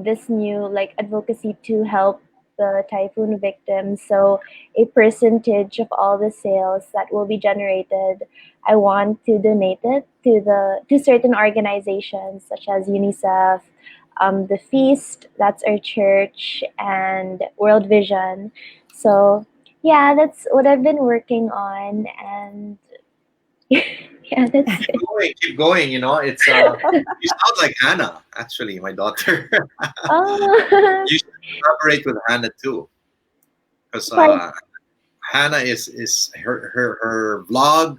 this new advocacy to help the typhoon victims. So a percentage of all the sales that will be generated, I want to donate it to certain organizations such as UNICEF, the Feast, that's our church, and World Vision. So yeah, that's what I've been working on, and yeah, that's it. Keep going. You know, it's you sound like Hannah, actually, my daughter. Oh, You should collaborate with Hannah too, because pardon. Hannah is her vlog,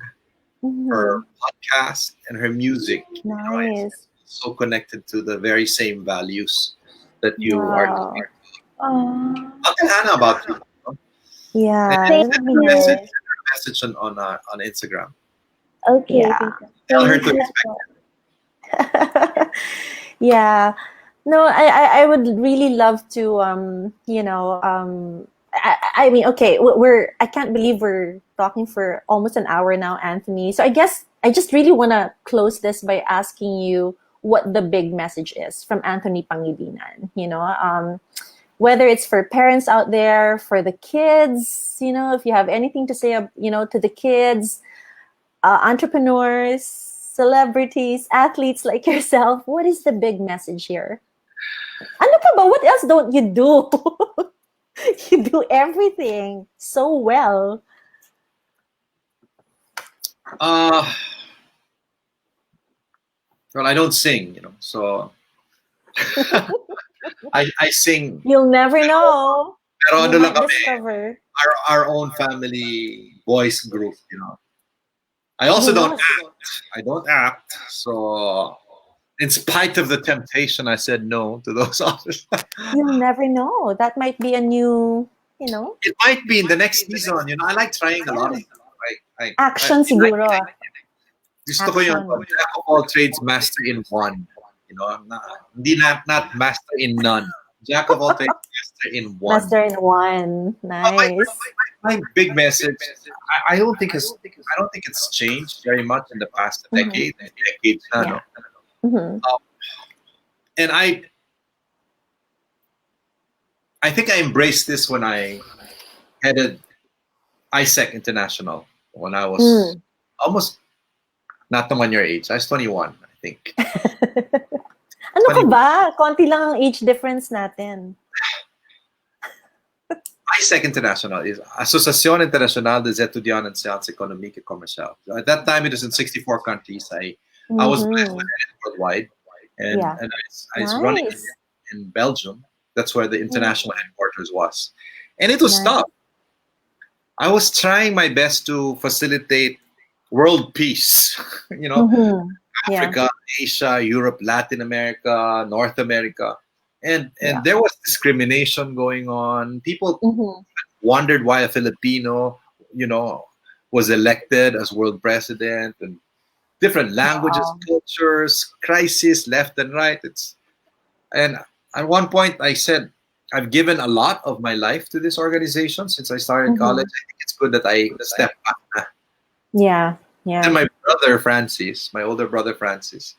her Mhm. podcast, and her music. You know, it's Nice. so connected to the very same values that you are. Wow. Oh, I'll tell Hannah about you. And Yeah, thank that send would be her a message, you. nice. send her a message on Instagram. Okay, Yeah. Tell her thank to you. expect. Yeah. No, I would really love to, I mean, okay, I can't believe we're talking for almost an hour now, Anthony. So I guess I just really want to close this by asking you what the big message is from Anthony Pangilinan, whether it's for parents out there, for the kids, if you have anything to say, to the kids, entrepreneurs, celebrities, athletes like yourself, what is the big message here? Ano pa ba? What else don't you do? You do everything so well. Uh, well, I don't sing, so I sing. You'll never know. Pero You ano lang might kami, discover. our own family voice group. I also don't Yes. act. I don't act. So, in spite of the temptation, I said no to those offers. You'll never know. That might be a new, It might be in the next season. I like trying a lot of yeah. stuff. Action siguro. Gusto ko yung Action. jack of all trades, master in one. I'm not master in none. Jack of all trades, master in one. Master in one. My, Nice. my big message, I don't think it's changed very much in the past decades. Na, Yeah. no? Mhm. And I think I embraced this when I headed ISEC International when I was almost not naman your age. I was 21, I think. Ano ka ba? Konti lang ang age difference natin. ISEC International is Asociación Internacional des Étudiants en Sciences Économiques et Commerciales. At that time, it was in 64 countries. I was blessed with it worldwide, and Yeah. and I was running Nice. in Belgium. That's where the international headquarters was, and it was Nice. tough. I was trying my best to facilitate world peace. Mhm. Yeah. Africa, Asia, Europe, Latin America, North America. And Yeah. there was discrimination going on. People Mhm. wondered why a Filipino, was elected as world president, and different languages, Wow. cultures, crisis left and right. And at one point I said, I've given a lot of my life to this organization since I started Mhm. college. I think it's good that I step back. Yeah. Yeah. And my brother Francis, my older brother Francis,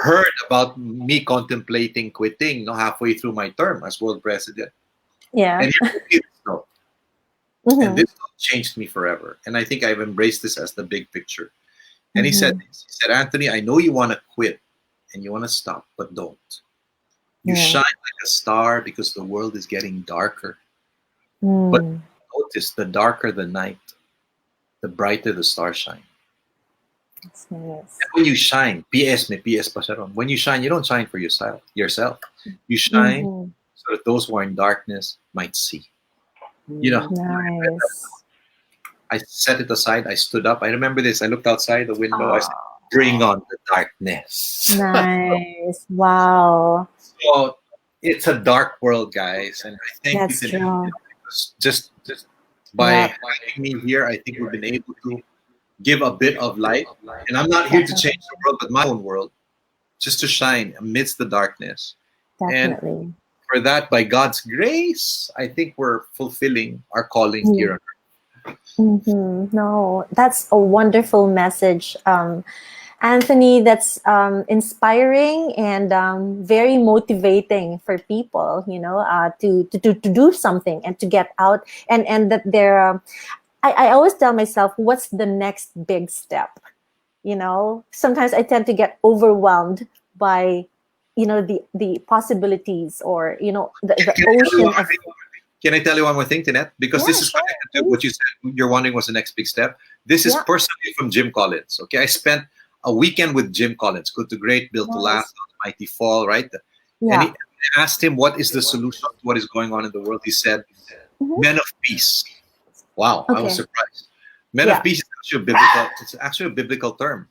heard about me contemplating quitting halfway through my term as world president. Yeah. And he told me this note. Mhm. And this note changed me forever. And I think I've embraced this as the big picture. And he said this. He said, Anthony, I know you want to quit and you want to stop, but don't. You Yeah. shine like a star because the world is getting darker. Mm. But notice, the darker the night, the brighter the stars shine. That's nice. And when you shine, may PS pa siya ron. When you shine, you don't shine for yourself. You shine Mhm. so that those who are in darkness might see. Nice. I set it aside. I stood up. I remember this. I looked outside the window. I said, bring on the darkness. Nice. Wow. So it's a dark world, guys. And I think That's we can true. just by Yeah. having me here, I think we've been able to give a bit of light. And I'm not here to change the world, but my own world, just to shine amidst the darkness. Definitely. For that, by God's grace, I think we're fulfilling our calling here on earth. Mm-hmm. No, that's a wonderful message, Anthony. That's inspiring and very motivating for people. To do something and to get out and that they're. I always tell myself, what's the next big step? Sometimes I tend to get overwhelmed by the possibilities, or the ocean of. Can I tell you one more thing, Tinette? Because this is connected to what you said. You're wondering what's the next big step. This is personally from Jim Collins. Okay, I spent a weekend with Jim Collins, Good to Great, Built to Last, Mighty Fall, right? And I asked him what is the solution to what is going on in the world. He said, "Men of peace." Wow, I was surprised. Men of peace is actually a biblical. It's actually a biblical term.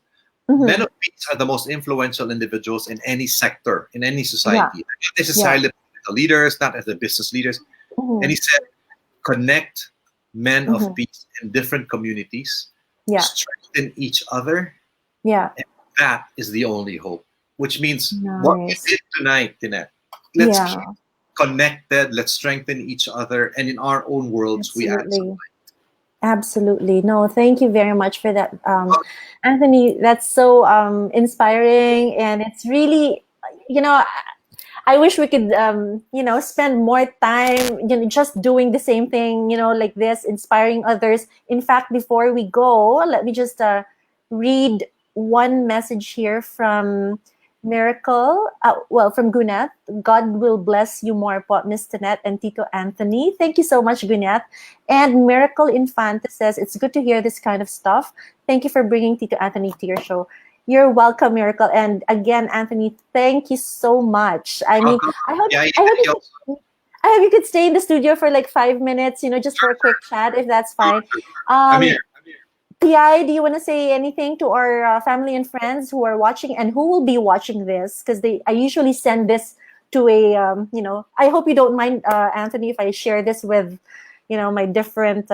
Men of peace are the most influential individuals in any sector, in any society. Not necessarily political leaders, not as the business leaders. And he said, connect men of peace in different communities, strengthen each other. And that is the only hope. Which means what we did tonight, Tinette. Let's keep connected, let's strengthen each other, and in our own worlds, we add something. Absolutely. No, thank you very much for that, Anthony. That's so inspiring, and it's really, I wish we could, spend more time, just doing the same thing, like this, inspiring others. In fact, before we go, let me just read one message here from Miracle, from Guneth. God will bless you more po, Miss Tinette and Tito Anthony. Thank you so much, Guneth. And Miracle Infante says, it's good to hear this kind of stuff. Thank you for bringing Tito Anthony to your show. You're welcome, Miracle. And again, Anthony, thank you so much. I mean, I hope you could stay in the studio for like 5 minutes, just for a quick chat, if that's fine. I'm here. Piai, do you want to say anything to our family and friends who are watching and who will be watching this? Because I usually send this to a, I hope you don't mind, Anthony, if I share this with, my different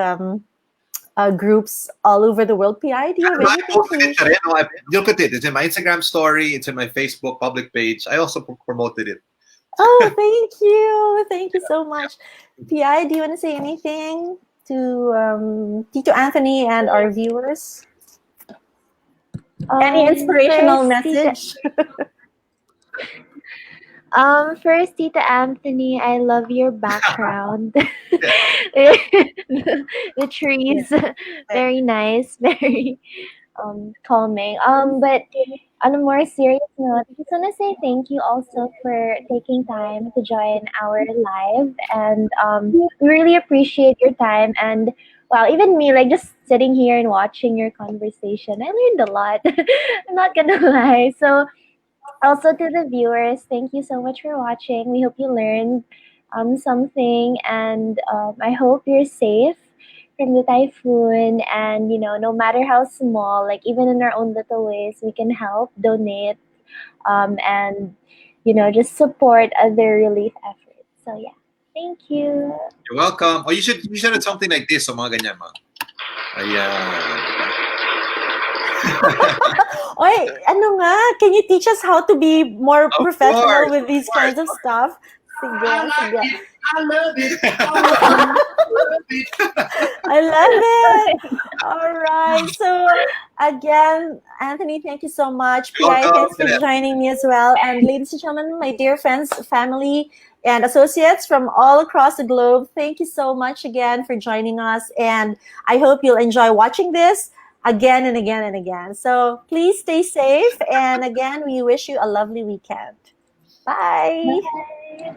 groups all over the world. Piai, do you have anything to Look at it. It's in my Instagram story. It's in my Facebook public page. I also promoted it. Oh, thank you. Thank you so much. Piai, do you want to say anything to Tito Anthony and our viewers? Any inspirational message? First, Tita Anthony, I love your background. The trees, very nice, very calming. But on a more serious note, I just want to say thank you also for taking time to join our live, and we really appreciate your time. And wow, even me, like just sitting here and watching your conversation, I learned a lot. I'm not gonna lie. So also to the viewers, thank you so much for watching. We hope you learned something, and I hope you're safe from the typhoon. And no matter how small, like even in our own little ways, we can help, donate, and just support other relief efforts. So yeah, thank you. You're welcome. Oh, you should have something like this, so mga ganyan, mga. Ayan. Oy, ano nga? Can you teach us how to be more professional with these kinds of stuff? Sige, sige. I love it. I love it. All right. So again, Anthony, thank you so much. Piai, thanks for joining me as well. And ladies and gentlemen, my dear friends, family, and associates from all across the globe, thank you so much again for joining us. And I hope you'll enjoy watching this again and again and again. So please stay safe. And again, we wish you a lovely weekend. Bye. Bye.